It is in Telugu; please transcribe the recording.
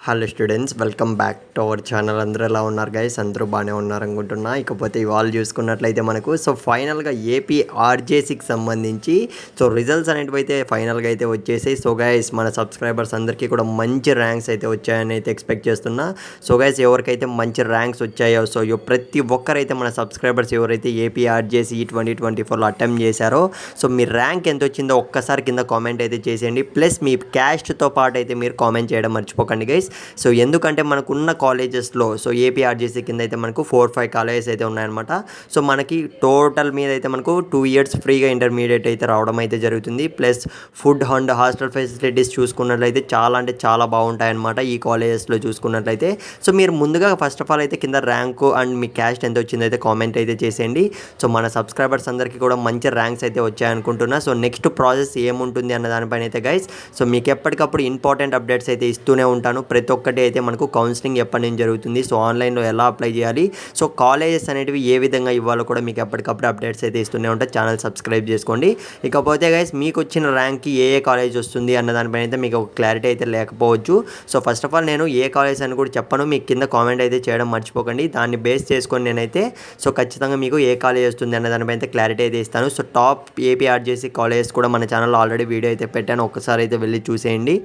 Hello students, welcome back to our channel. అందరూ ఎలా ఉన్నారు గైస్? అందరూ బాగానే ఉన్నారు అనుకుంటున్నా. ఇకపోతే ఇవాళ చూసుకున్నట్లయితే మనకు ఫైనల్గా ఏపీ ఆర్జేసీకి సంబంధించి రిజల్ట్స్ అనేటివి అయితే ఫైనల్గా అయితే వచ్చేసాయి. గైస్ మన సబ్స్క్రైబర్స్ అందరికీ కూడా మంచి ర్యాంక్స్ అయితే వచ్చాయని అయితే ఎక్స్పెక్ట్ చేస్తున్నా. గైస్ ఎవరికైతే మంచి ర్యాంక్స్ వచ్చాయో ప్రతి ఒక్కరైతే మన సబ్స్క్రైబర్స్ ఎవరైతే ఏపీ ఆర్జేసీ 2024లో అటెంప్ట్ చేశారో మీ ర్యాంక్ ఎంత వచ్చిందో ఒక్కసారి కింద కామెంట్ అయితే చేసేయండి. ప్లస్ మీ క్యాస్ట్తో పాటు అయితే మీరు కామెంట్ చేయడం మర్చిపోకండి గైస్. ఎందుకంటే మనకున్న కాలేజెస్లో ఏపీ ఆర్జేసీ కింద అయితే మనకు 4-5 కాలేజెస్ అయితే ఉన్నాయన్నమాట. మనకి టోటల్ మీద అయితే మనకు 2 years ఫ్రీగా ఇంటర్మీడియట్ అయితే రావడం అయితే జరుగుతుంది. Plus food and hostel facilities చూసుకున్నట్లయితే చాలా అంటే చాలా బాగుంటాయన్నమాట ఈ కాలేజెస్లో చూసుకున్నట్లయితే. మీరు ముందుగా ఫస్ట్ ఆఫ్ ఆల్ అయితే కింద ర్యాంకు అండ్ మీ క్యాస్ట్ ఎంత వచ్చిందో అయితే కామెంట్ అయితే చేసేయండి. మన సబ్స్క్రైబర్స్ అందరికీ కూడా మంచి ర్యాంక్స్ అయితే వచ్చాయనుకుంటున్నా. నెక్స్ట్ ప్రాసెస్ ఏముంటుంది అన్న దానిపైన అయితే గైస్ మీకు ఎప్పటికప్పుడు ఇంపార్టెంట్ అప్డేట్స్ అయితే ఇస్తూనే ఉంటాను. ప్రతి ఒక్కటి అయితే మనకు కౌన్సిలింగ్ ఎప్పటి నుంచి జరుగుతుంది, ఆన్లైన్లో ఎలా అప్లై చేయాలి, కాలేజెస్ అనేటివి ఏ విధంగా ఇవ్వాలో కూడా మీకు ఎప్పటికప్పుడు అప్డేట్స్ అయితే ఇస్తూనే ఉంటాయి. ఛానల్ సబ్స్క్రైబ్ చేసుకోండి. ఇకపోతే గైస్ మీకు వచ్చిన ర్యాంక్కి ఏ కాలేజ్ వస్తుంది అన్న దానిపైన అయితే మీకు ఒక క్లారిటీ అయితే లేకపోవచ్చు. ఫస్ట్ ఆఫ్ ఆల్ నేను ఏ కాలేజ్ అని కూడా చెప్పను, మీకు కింద కామెంట్ అయితే చేయడం మర్చిపోకండి. దాన్ని బేస్ చేసుకొని నేనైతే ఖచ్చితంగా మీకు ఏ కాలేజ్ వస్తుంది అన్న దానిపైన అయితే క్లారిటీ అయితే ఇస్తాను. టాప్ ఏపీ ఆర్జేసీ కాలేజెస్ కూడా మన ఛానల్లో ఆల్రెడీ వీడియో అయితే పెట్టాను, ఒక్కసారి అయితే వెళ్ళి చూసేయండి.